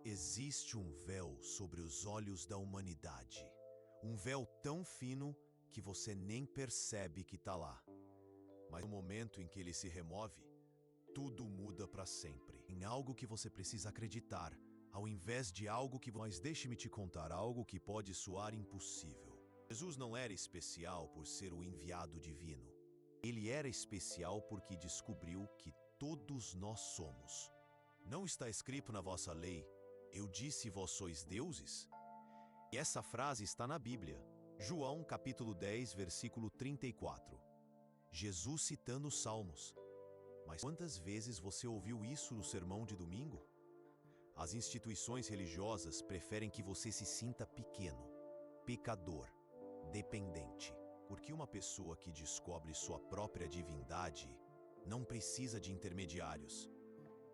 Existe um véu sobre os olhos da humanidade. Um véu tão fino que você nem percebe que está lá. Mas no momento em que ele se remove, tudo muda para sempre. Em algo que você precisa acreditar, ao invés de algo que... Mas deixe-me te contar algo que pode soar impossível. Jesus não era especial por ser o enviado divino. Ele era especial porque descobriu que todos nós somos. Não está escrito na vossa lei: eu disse vós sois deuses? E essa frase está na Bíblia. João capítulo 10, versículo 34. Jesus citando os Salmos. Mas quantas vezes você ouviu isso no sermão de domingo? As instituições religiosas preferem que você se sinta pequeno, pecador, dependente. Porque uma pessoa que descobre sua própria divindade não precisa de intermediários.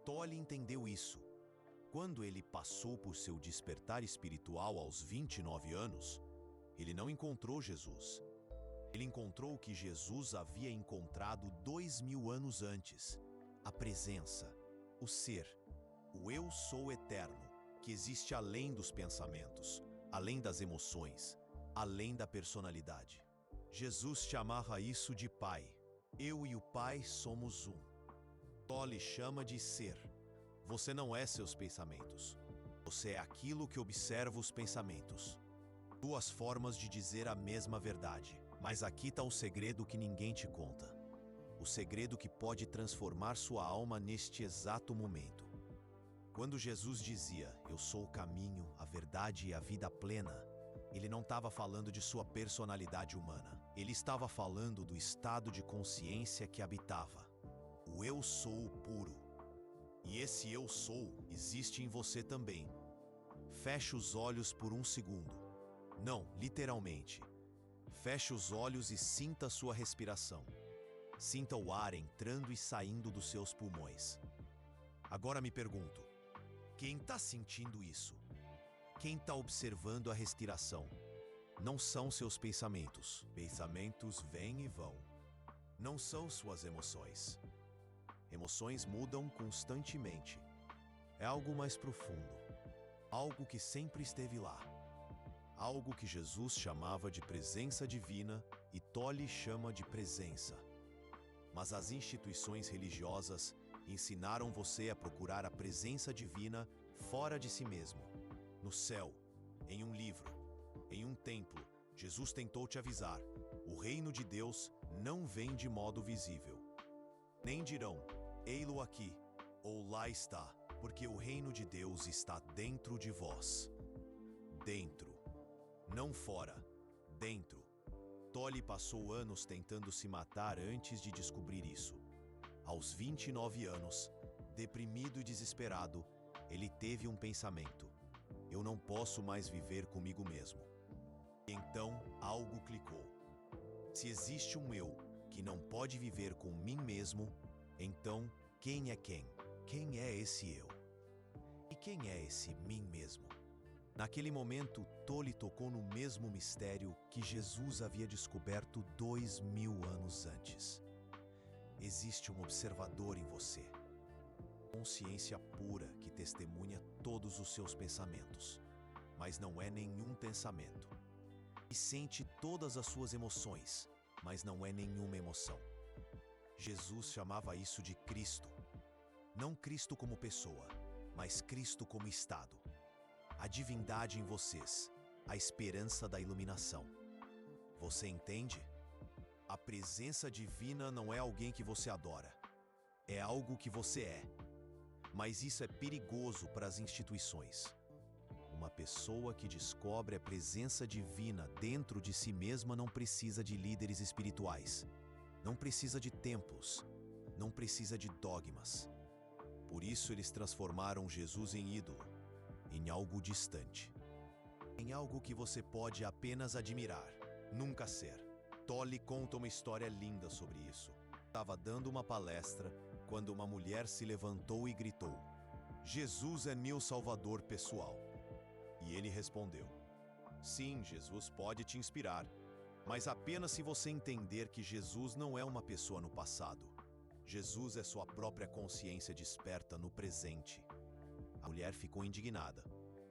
Tolle entendeu isso. Quando ele passou por seu despertar espiritual aos 29 anos, ele não encontrou Jesus. Ele encontrou o que Jesus havia encontrado 2000 anos antes: a presença, o ser, o eu sou eterno, que existe além dos pensamentos, além das emoções, além da personalidade. Jesus chamava isso de Pai. Eu e o Pai somos um. Tolle chama de ser. Você não é seus pensamentos. Você é aquilo que observa os pensamentos. Duas formas de dizer a mesma verdade. Mas aqui está o segredo que ninguém te conta. O segredo que pode transformar sua alma neste exato momento. Quando Jesus dizia: eu sou o caminho, a verdade e a vida plena, ele não estava falando de sua personalidade humana. Ele estava falando do estado de consciência que habitava. O eu sou puro. E esse eu sou existe em você também. Feche os olhos por um segundo. Não, literalmente. Feche os olhos e sinta sua respiração. Sinta o ar entrando e saindo dos seus pulmões. Agora me pergunto: quem está sentindo isso? Quem está observando a respiração? Não são seus pensamentos. Pensamentos vêm e vão. Não são suas emoções. Emoções mudam constantemente. É algo mais profundo. Algo que sempre esteve lá. Algo que Jesus chamava de presença divina e Tolle chama de presença. Mas as instituições religiosas ensinaram você a procurar a presença divina fora de si mesmo. No céu, em um livro, em um templo. Jesus tentou te avisar: o reino de Deus não vem de modo visível. Nem dirão: ei-lo aqui, ou lá está, porque o reino de Deus está dentro de vós. Dentro. Não fora. Dentro. Tolle passou anos tentando se matar antes de descobrir isso. Aos 29 anos, deprimido e desesperado, ele teve um pensamento: eu não posso mais viver comigo mesmo. Então, algo clicou. Se existe um eu que não pode viver com mim mesmo, então, quem é quem? Quem é esse eu? E quem é esse mim mesmo? Naquele momento, Tolle tocou no mesmo mistério que Jesus havia descoberto 2000 anos antes. Existe um observador em você. Consciência pura que testemunha todos os seus pensamentos. Mas não é nenhum pensamento. E sente todas as suas emoções, mas não é nenhuma emoção. Jesus chamava isso de Cristo. Não Cristo como pessoa, mas Cristo como estado. A divindade em vocês, a esperança da iluminação. Você entende? A presença divina não é alguém que você adora. É algo que você é. Mas isso é perigoso para as instituições. Uma pessoa que descobre a presença divina dentro de si mesma não precisa de líderes espirituais. Não precisa de templos. Não precisa de dogmas. Por isso eles transformaram Jesus em ídolo, em algo distante. Em algo que você pode apenas admirar, nunca ser. Tolle conta uma história linda sobre isso. Estava dando uma palestra quando uma mulher se levantou e gritou: Jesus é meu salvador pessoal. E ele respondeu: sim, Jesus pode te inspirar, mas apenas se você entender que Jesus não é uma pessoa no passado. Jesus é sua própria consciência desperta no presente. A mulher ficou indignada.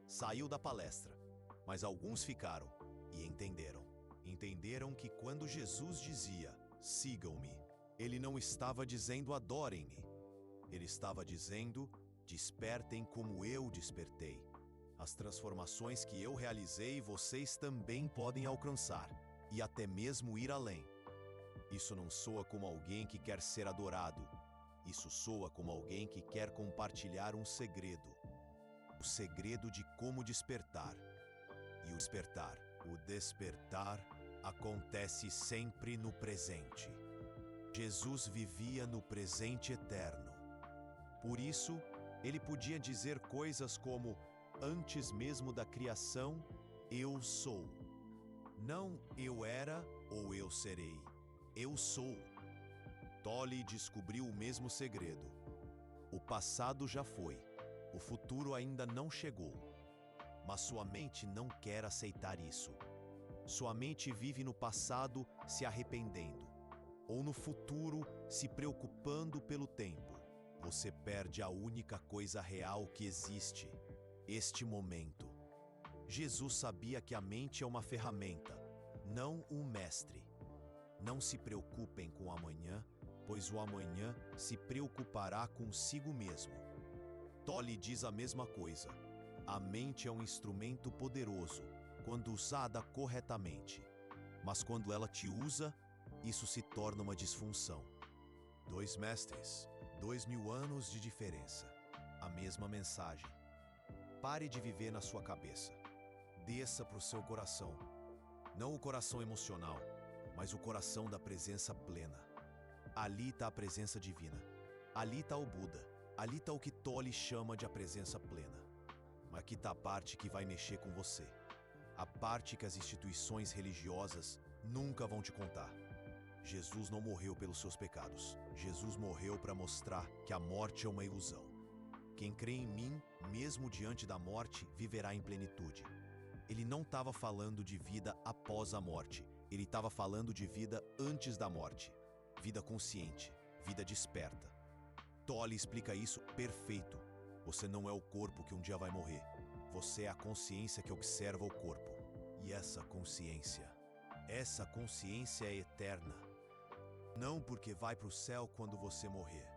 Saiu da palestra. Mas alguns ficaram e entenderam. Entenderam que quando Jesus dizia, sigam-me, ele não estava dizendo adorem-me. Ele estava dizendo, despertem como eu despertei. As transformações que eu realizei, vocês também podem alcançar e até mesmo ir além. Isso não soa como alguém que quer ser adorado. Isso soa como alguém que quer compartilhar um segredo. O segredo de como despertar. E o despertar acontece sempre no presente. Jesus vivia no presente eterno. Por isso, ele podia dizer coisas como, antes mesmo da criação, eu sou. Não eu era ou eu serei. Eu sou. Tolle descobriu o mesmo segredo. O passado já foi. O futuro ainda não chegou. Mas sua mente não quer aceitar isso. Sua mente vive no passado se arrependendo, ou no futuro se preocupando pelo tempo. Você perde a única coisa real que existe, este momento. Jesus sabia que a mente é uma ferramenta, não um mestre. Não se preocupem com o amanhã, pois o amanhã se preocupará consigo mesmo. Tolle diz a mesma coisa. A mente é um instrumento poderoso quando usada corretamente, mas quando ela te usa, isso se torna uma disfunção. 2 mestres, 2000 anos de diferença, a mesma mensagem. Pare de viver na sua cabeça. Desça para o seu coração. Não o coração emocional, mas o coração da presença plena. Ali está a presença divina. Ali está o Buda. Ali está o que Tolle chama de a presença plena. Mas aqui está a parte que vai mexer com você. A parte que as instituições religiosas nunca vão te contar. Jesus não morreu pelos seus pecados. Jesus morreu para mostrar que a morte é uma ilusão. Quem crê em mim, mesmo diante da morte, viverá em plenitude. Ele não estava falando de vida após a morte. Ele estava falando de vida antes da morte. Vida consciente, vida desperta. Tolle explica isso perfeito. Você não é o corpo que um dia vai morrer. Você é a consciência que observa o corpo. E essa consciência é eterna. Não porque vai para o céu quando você morrer,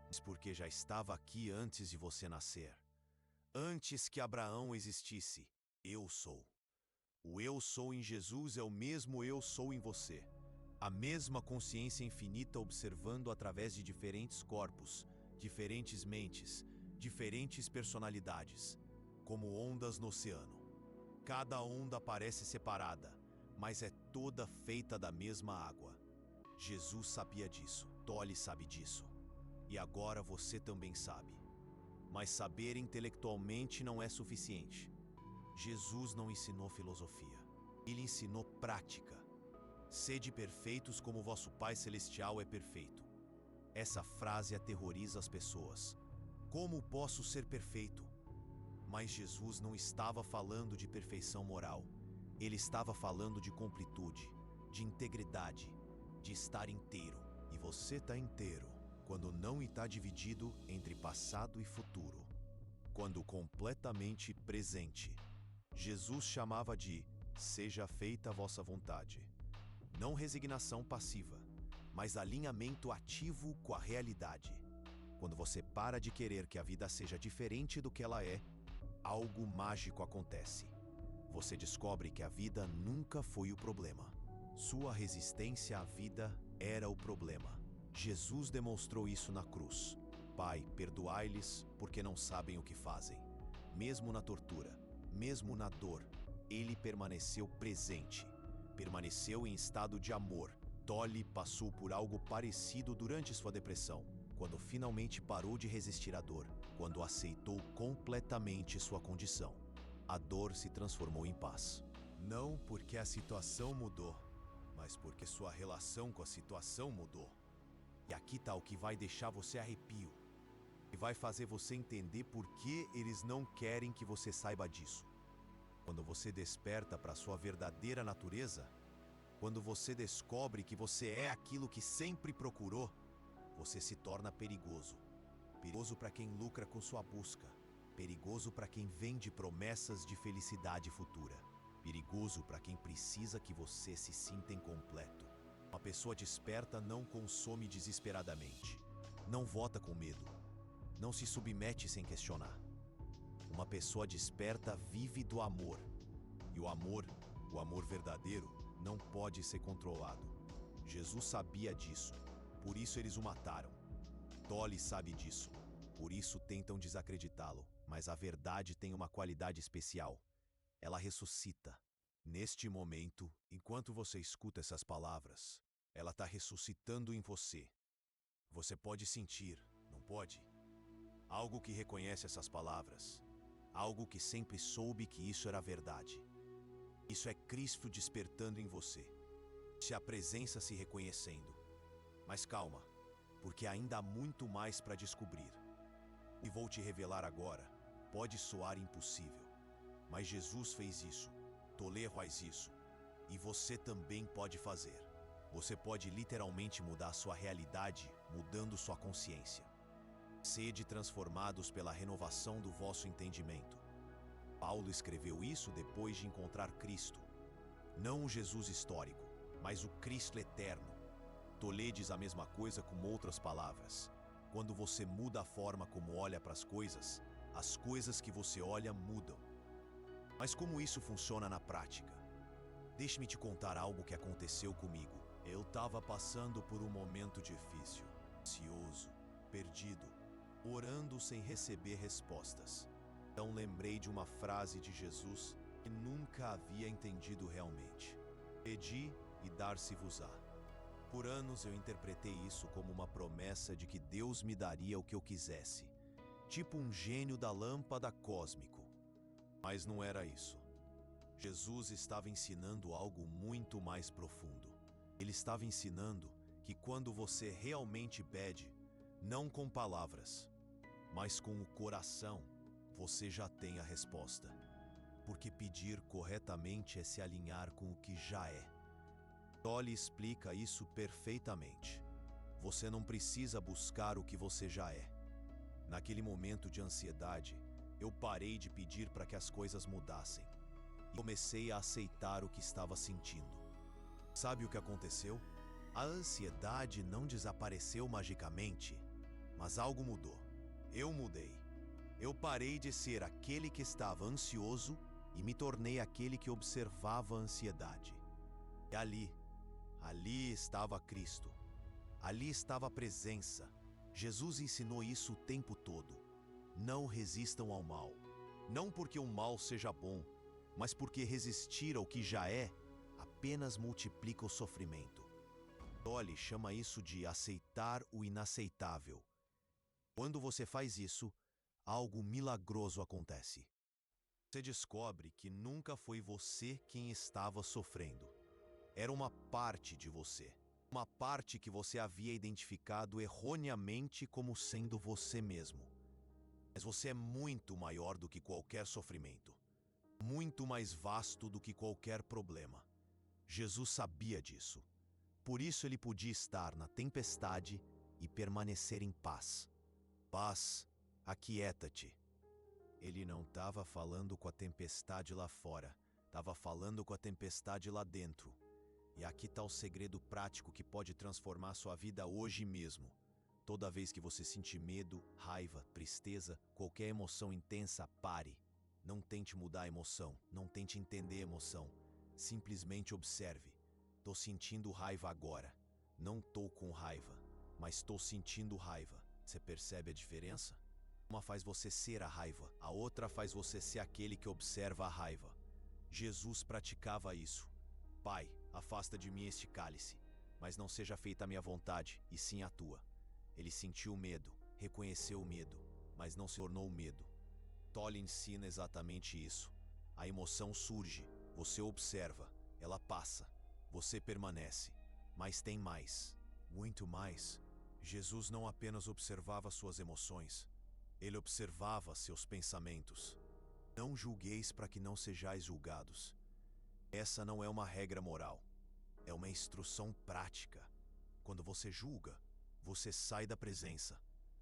mas porque já estava aqui antes de você nascer. Antes que Abraão existisse, eu sou. O eu sou em Jesus é o mesmo eu sou em você. A mesma consciência infinita observando através de diferentes corpos, diferentes mentes, diferentes personalidades, como ondas no oceano. Cada onda parece separada, mas é toda feita da mesma água. Jesus sabia disso, Tolle sabe disso. E agora você também sabe. Mas saber intelectualmente não é suficiente. Jesus não ensinou filosofia. Ele ensinou prática. Sede perfeitos como vosso Pai Celestial é perfeito. Essa frase aterroriza as pessoas. Como posso ser perfeito? Mas Jesus não estava falando de perfeição moral. Ele estava falando de completude, de integridade, de estar inteiro. E você está inteiro quando não está dividido entre passado e futuro. Quando completamente presente. Jesus chamava de seja feita a vossa vontade. Não resignação passiva, mas alinhamento ativo com a realidade. Quando você para de querer que a vida seja diferente do que ela é, algo mágico acontece. Você descobre que a vida nunca foi o problema. Sua resistência à vida era o problema. Jesus demonstrou isso na cruz. Pai, perdoai-lhes, porque não sabem o que fazem. Mesmo na tortura, mesmo na dor, ele permaneceu presente. Permaneceu em estado de amor. Tolle passou por algo parecido durante sua depressão, quando finalmente parou de resistir à dor, quando aceitou completamente sua condição. A dor se transformou em paz. Não porque a situação mudou, mas porque sua relação com a situação mudou. E aqui está o que vai deixar você arrepio. E vai fazer você entender por que eles não querem que você saiba disso. Quando você desperta para sua verdadeira natureza, quando você descobre que você é aquilo que sempre procurou, você se torna perigoso. Perigoso para quem lucra com sua busca. perigoso para quem vende promessas de felicidade futura. Perigoso para quem precisa que você se sinta incompleto. Uma pessoa desperta não consome desesperadamente. Não vota com medo. Não se submete sem questionar. Uma pessoa desperta vive do amor. E o amor verdadeiro, não pode ser controlado. Jesus sabia disso, por isso eles o mataram. Dolly sabe disso, por isso tentam desacreditá-lo. Mas a verdade tem uma qualidade especial. Ela ressuscita. Neste momento, enquanto você escuta essas palavras, ela está ressuscitando em você. Você pode sentir, não pode? Algo que reconhece essas palavras. Algo que sempre soube que isso era verdade. Isso é Cristo despertando em você. Se a presença se reconhecendo. Mas calma, porque ainda há muito mais para descobrir. E vou te revelar agora. Pode soar impossível, mas Jesus fez isso. Tolê faz isso. E você também pode fazer. Você pode literalmente mudar sua realidade, mudando sua consciência. Sede transformados pela renovação do vosso entendimento. Paulo escreveu isso depois de encontrar Cristo. Não o Jesus histórico, mas o Cristo eterno. Tolê diz a mesma coisa com outras palavras. Quando você muda a forma como olha para as coisas que você olha mudam. Mas como isso funciona na prática? Deixe-me te contar algo que aconteceu comigo. Eu estava passando por um momento difícil, ansioso, perdido, orando sem receber respostas. Então lembrei de uma frase de Jesus que nunca havia entendido realmente. Pedi e dar-se-vos-á. Por anos eu interpretei isso como uma promessa de que Deus me daria o que eu quisesse. Tipo um gênio da lâmpada cósmico. Mas não era isso. Jesus estava ensinando algo muito mais profundo. Ele estava ensinando que quando você realmente pede, não com palavras, mas com o coração, você já tem a resposta. Porque pedir corretamente é se alinhar com o que já é. Dolly explica isso perfeitamente. Você não precisa buscar o que você já é. Naquele momento de ansiedade, eu parei de pedir para que as coisas mudassem e comecei a aceitar o que estava sentindo. Sabe o que aconteceu? A ansiedade não desapareceu magicamente, mas algo mudou. Eu mudei. Eu parei de ser aquele que estava ansioso e me tornei aquele que observava a ansiedade. E ali estava Cristo. Ali estava a presença. Jesus ensinou isso o tempo todo. Não resistam ao mal. Não porque o mal seja bom, mas porque resistir ao que já é apenas multiplica o sofrimento. Dolly chama isso de aceitar o inaceitável. Quando você faz isso, algo milagroso acontece. Você descobre que nunca foi você quem estava sofrendo. Era uma parte de você. Uma parte que você havia identificado erroneamente como sendo você mesmo. Mas você é muito maior do que qualquer sofrimento. Muito mais vasto do que qualquer problema. Jesus sabia disso. Por isso ele podia estar na tempestade e permanecer em paz. Paz, aquieta-te. Ele não estava falando com a tempestade lá fora. Estava falando com a tempestade lá dentro. E aqui está o segredo prático que pode transformar sua vida hoje mesmo. Toda vez que você sentir medo, raiva, tristeza, qualquer emoção intensa, pare. Não tente mudar a emoção, não tente entender a emoção. Simplesmente observe. Tô sentindo raiva agora. Não tô com raiva, mas tô sentindo raiva. Você percebe a diferença? Uma faz você ser a raiva, a outra faz você ser aquele que observa a raiva. Jesus praticava isso. Pai, afasta de mim este cálice, mas não seja feita a minha vontade, e sim a tua. Ele sentiu medo, reconheceu o medo, mas não se tornou medo. Dolly ensina exatamente isso. A emoção surge, você observa, ela passa, você permanece. Mas tem mais, muito mais. Jesus não apenas observava suas emoções, ele observava seus pensamentos. Não julgueis para que não sejais julgados. Essa não é uma regra moral, é uma instrução prática. Quando você julga, você sai da presença.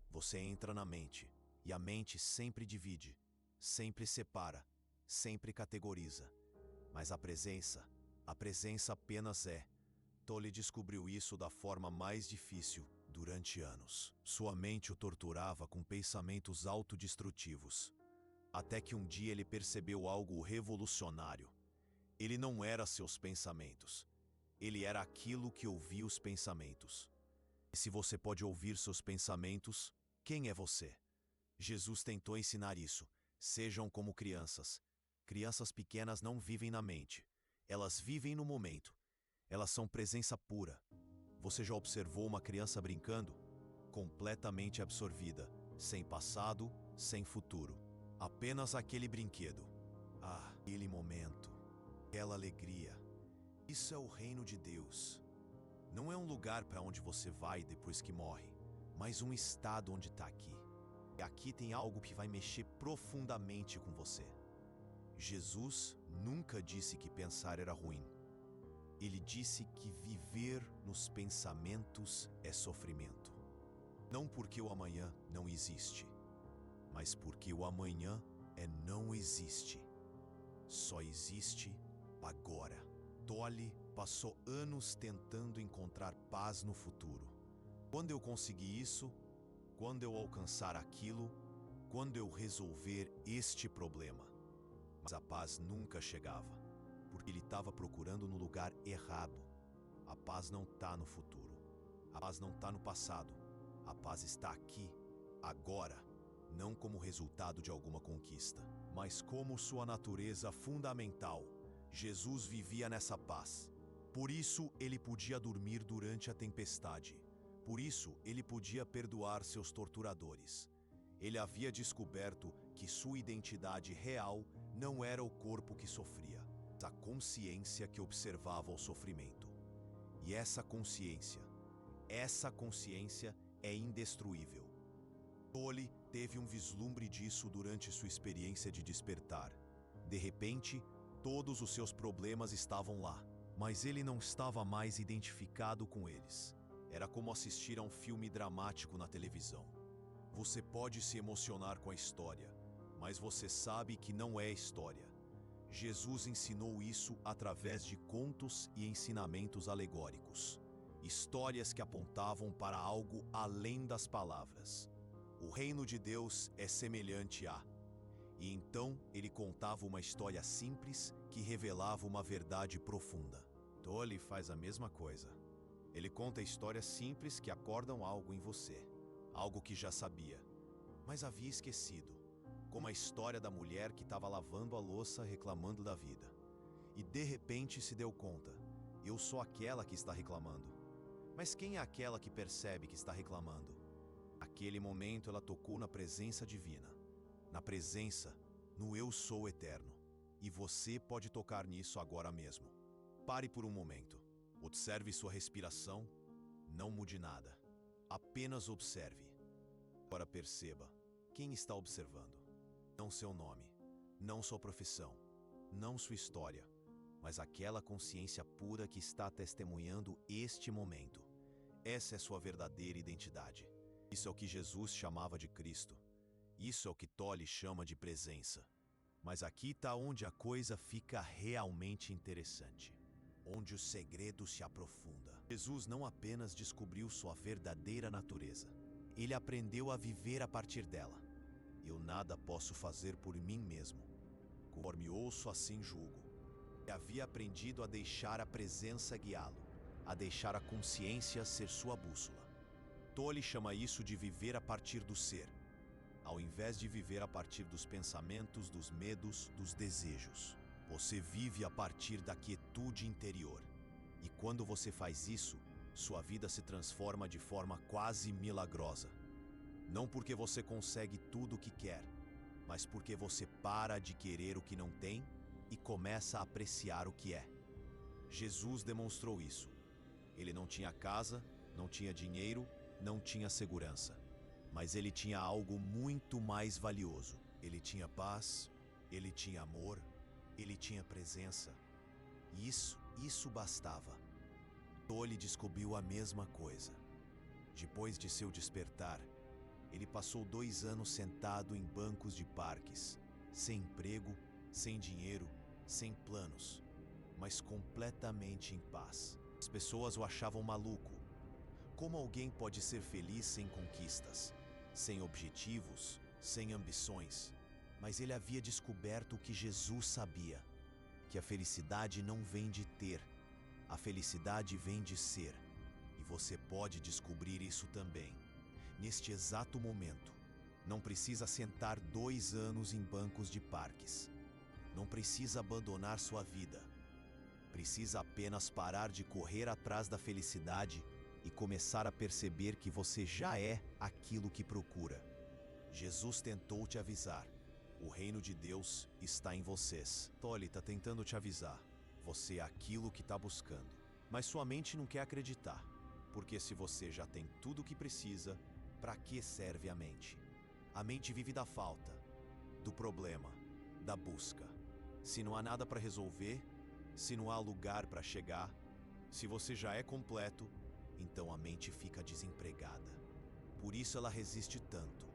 Você entra na mente, e a mente sempre divide. sempre separa, sempre categoriza. Mas a presença apenas é. Tolle descobriu isso da forma mais difícil durante anos. Sua mente o torturava com pensamentos autodestrutivos. Até que um dia ele percebeu algo revolucionário. Ele não era seus pensamentos. Ele era aquilo que ouvia os pensamentos. E se você pode ouvir seus pensamentos, quem é você? Jesus tentou ensinar isso. Sejam como crianças. Crianças pequenas não vivem na mente. Elas vivem no momento. Elas são presença pura. Você já observou uma criança brincando? Completamente absorvida, sem passado, sem futuro. Apenas aquele brinquedo. Ah, aquele momento. Aquela alegria. Isso é o reino de Deus. Não é um lugar para onde você vai depois que morre, mas um estado onde está aqui. E aqui tem algo que vai mexer profundamente com você. Jesus nunca disse que pensar era ruim. Ele disse que viver nos pensamentos é sofrimento. Não porque o amanhã não existe, mas porque o amanhã não existe. Só existe agora. Tolle passou anos tentando encontrar paz no futuro. Quando eu conseguir isso, quando eu alcançar aquilo, quando eu resolver este problema. Mas a paz nunca chegava, porque ele estava procurando no lugar errado. A paz não está no futuro. A paz não está no passado. A paz está aqui, agora, não como resultado de alguma conquista, mas como sua natureza fundamental. Jesus vivia nessa paz. Por isso ele podia dormir durante a tempestade. Por isso ele podia perdoar seus torturadores. Ele havia descoberto que sua identidade real não era o corpo que sofria, mas a consciência que observava o sofrimento. E essa consciência é indestruível. Tolle teve um vislumbre disso durante sua experiência de despertar. De repente, todos os seus problemas estavam lá, mas ele não estava mais identificado com eles. Era como assistir a um filme dramático na televisão. Você pode se emocionar com a história, mas você sabe que não é história. Jesus ensinou isso através de contos e ensinamentos alegóricos. Histórias que apontavam para algo além das palavras. O reino de Deus é semelhante a... E então ele contava uma história simples que revelava uma verdade profunda. Tolle faz a mesma coisa. Ele conta histórias simples que acordam algo em você. Algo que já sabia, mas havia esquecido. Como a história da mulher que estava lavando a louça reclamando da vida. E de repente se deu conta. Eu sou aquela que está reclamando. Mas quem é aquela que percebe que está reclamando? Naquele momento ela tocou na presença divina. Na presença, no eu sou eterno. E você pode tocar nisso agora mesmo. Pare por um momento. Observe sua respiração. Não mude nada. Apenas observe. Agora perceba. Quem está observando? Não seu nome, não sua profissão, não sua história, mas aquela consciência pura que está testemunhando este momento. Essa é sua verdadeira identidade. Isso é o que Jesus chamava de Cristo. Isso é o que Tolle chama de presença. Mas aqui está onde a coisa fica realmente interessante. Onde o segredo se aprofunda. Jesus não apenas descobriu sua verdadeira natureza. Ele aprendeu a viver a partir dela. Eu nada posso fazer por mim mesmo. Conforme ouço, assim julgo. Ele havia aprendido a deixar a presença guiá-lo, a deixar a consciência ser sua bússola. Tolle chama isso de viver a partir do ser, ao invés de viver a partir dos pensamentos, dos medos, dos desejos. Você vive a partir da quietude interior. E quando você faz isso, sua vida se transforma de forma quase milagrosa. Não porque você consegue tudo o que quer, mas porque você para de querer o que não tem e começa a apreciar o que é. Jesus demonstrou isso. Ele não tinha casa, não tinha dinheiro, não tinha segurança. Mas ele tinha algo muito mais valioso. Ele tinha paz, ele tinha amor, ele tinha presença. E isso bastava. Tolle descobriu a mesma coisa. Depois de seu despertar, ele passou 2 anos sentado em bancos de parques, sem emprego, sem dinheiro, sem planos, mas completamente em paz. As pessoas o achavam maluco. Como alguém pode ser feliz sem conquistas, sem objetivos, sem ambições? Mas ele havia descoberto o que Jesus sabia, que a felicidade não vem de ter, a felicidade vem de ser. E você pode descobrir isso também, neste exato momento. Não precisa sentar 2 anos em bancos de parques. Não precisa abandonar sua vida. Precisa apenas parar de correr atrás da felicidade e começar a perceber que você já é aquilo que procura. Jesus tentou te avisar. O reino de Deus está em vocês. Tolly está tentando te avisar. Você é aquilo que está buscando. Mas sua mente não quer acreditar. Porque se você já tem tudo o que precisa, para que serve a mente? A mente vive da falta, do problema, da busca. Se não há nada para resolver, se não há lugar para chegar, se você já é completo, então a mente fica desempregada. Por isso ela resiste tanto.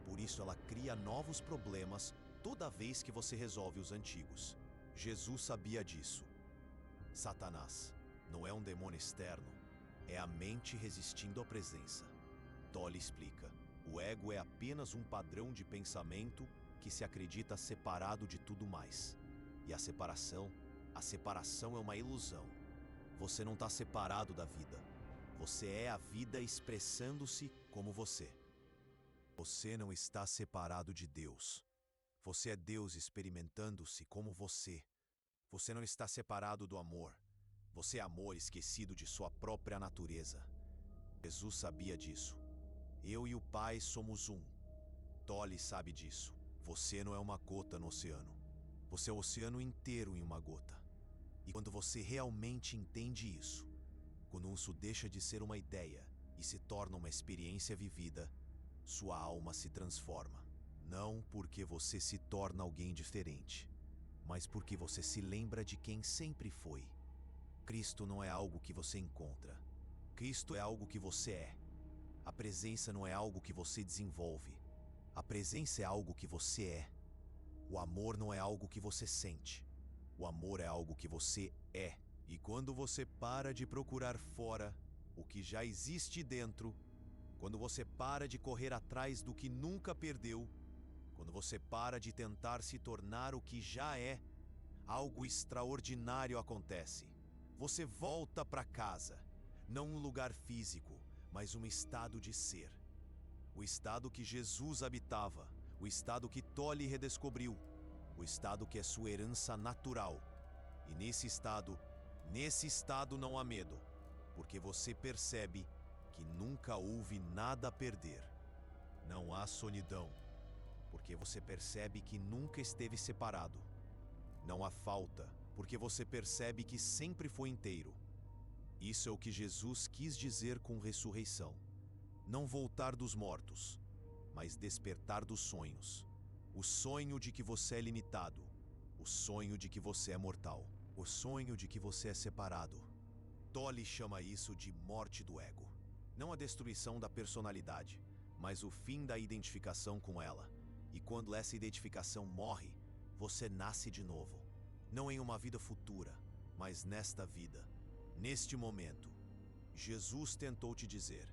Por isso ela cria novos problemas toda vez que você resolve os antigos. Jesus sabia disso. Satanás não é um demônio externo, é a mente resistindo à presença. Tolly explica: o ego é apenas um padrão de pensamento que se acredita separado de tudo mais. E a separação é uma ilusão. Você não está separado da vida. Você é a vida expressando-se como você. Você não está separado de Deus. Você é Deus experimentando-se como você. Você não está separado do amor. Você é amor esquecido de sua própria natureza. Jesus sabia disso. Eu e o Pai somos um. Tolly sabe disso. Você não é uma gota no oceano. Você é o oceano inteiro em uma gota. E quando você realmente entende isso, quando isso deixa de ser uma ideia e se torna uma experiência vivida, sua alma se transforma. Não porque você se torna alguém diferente, mas porque você se lembra de quem sempre foi. Cristo não é algo que você encontra. Cristo é algo que você é. A presença não é algo que você desenvolve. A presença é algo que você é. O amor não é algo que você sente. O amor é algo que você é. E quando você para de procurar fora o que já existe dentro, quando você para de correr atrás do que nunca perdeu, quando você para de tentar se tornar o que já é, algo extraordinário acontece. Você volta para casa, não um lugar físico, mas um estado de ser. O estado que Jesus habitava, o estado que Tolly redescobriu, o estado que é sua herança natural. E nesse estado não há medo, porque você percebe que nunca houve nada a perder. Não há solidão, porque você percebe que nunca esteve separado. Não há falta, porque você percebe que sempre foi inteiro. Isso é o que Jesus quis dizer com ressurreição. Não voltar dos mortos, mas despertar dos sonhos. O sonho de que você é limitado, o sonho de que você é mortal, o sonho de que você é separado. Tolly chama isso de morte do ego. Não a destruição da personalidade, mas o fim da identificação com ela. E quando essa identificação morre, você nasce de novo. Não em uma vida futura, mas nesta vida, neste momento. Jesus tentou te dizer: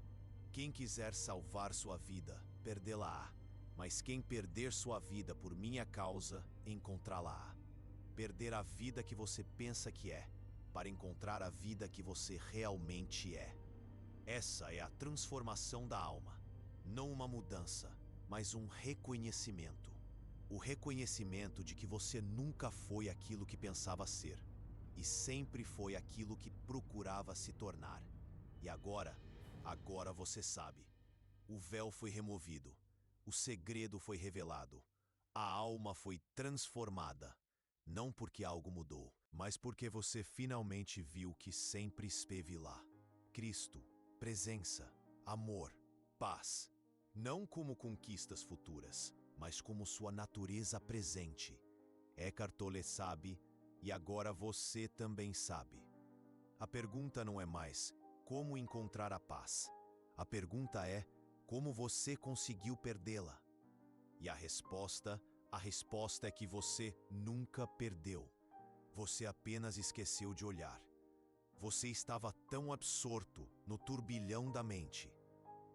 quem quiser salvar sua vida, perdê-la-á. Mas quem perder sua vida por minha causa, encontrá-la-á. Perder a vida que você pensa que é, para encontrar a vida que você realmente é. Essa é a transformação da alma. Não uma mudança, mas um reconhecimento. O reconhecimento de que você nunca foi aquilo que pensava ser, e sempre foi aquilo que procurava se tornar. E agora você sabe. O véu foi removido. O segredo foi revelado. A alma foi transformada. Não porque algo mudou, mas porque você finalmente viu que sempre esteve lá. Cristo, presença, amor, paz. Não como conquistas futuras, mas como sua natureza presente. Eckhart Tolle sabe, e agora você também sabe. A pergunta não é mais como encontrar a paz. A pergunta é como você conseguiu perdê-la. E a resposta A resposta é que você nunca perdeu. Você apenas esqueceu de olhar. Você estava tão absorto no turbilhão da mente,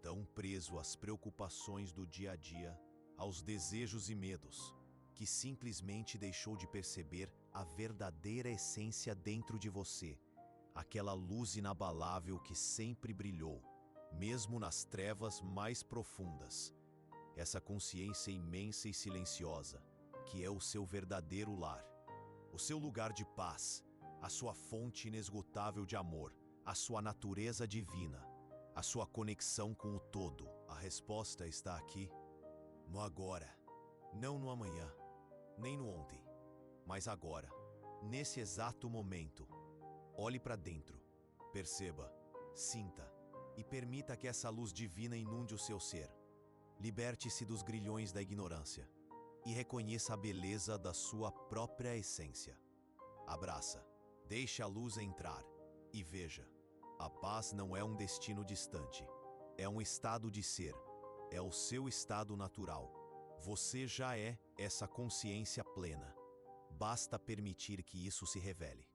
tão preso às preocupações do dia a dia, aos desejos e medos, que simplesmente deixou de perceber a verdadeira essência dentro de você, aquela luz inabalável que sempre brilhou, mesmo nas trevas mais profundas. Essa consciência imensa e silenciosa, que é o seu verdadeiro lar, o seu lugar de paz, a sua fonte inesgotável de amor, a sua natureza divina, a sua conexão com o todo. A resposta está aqui, no agora, não no amanhã, nem no ontem, mas agora, nesse exato momento. Olhe para dentro, perceba, sinta e permita que essa luz divina inunde o seu ser. Liberte-se dos grilhões da ignorância e reconheça a beleza da sua própria essência. Abraça, deixe a luz entrar e veja. A paz não é um destino distante, é um estado de ser, é o seu estado natural. Você já é essa consciência plena. Basta permitir que isso se revele.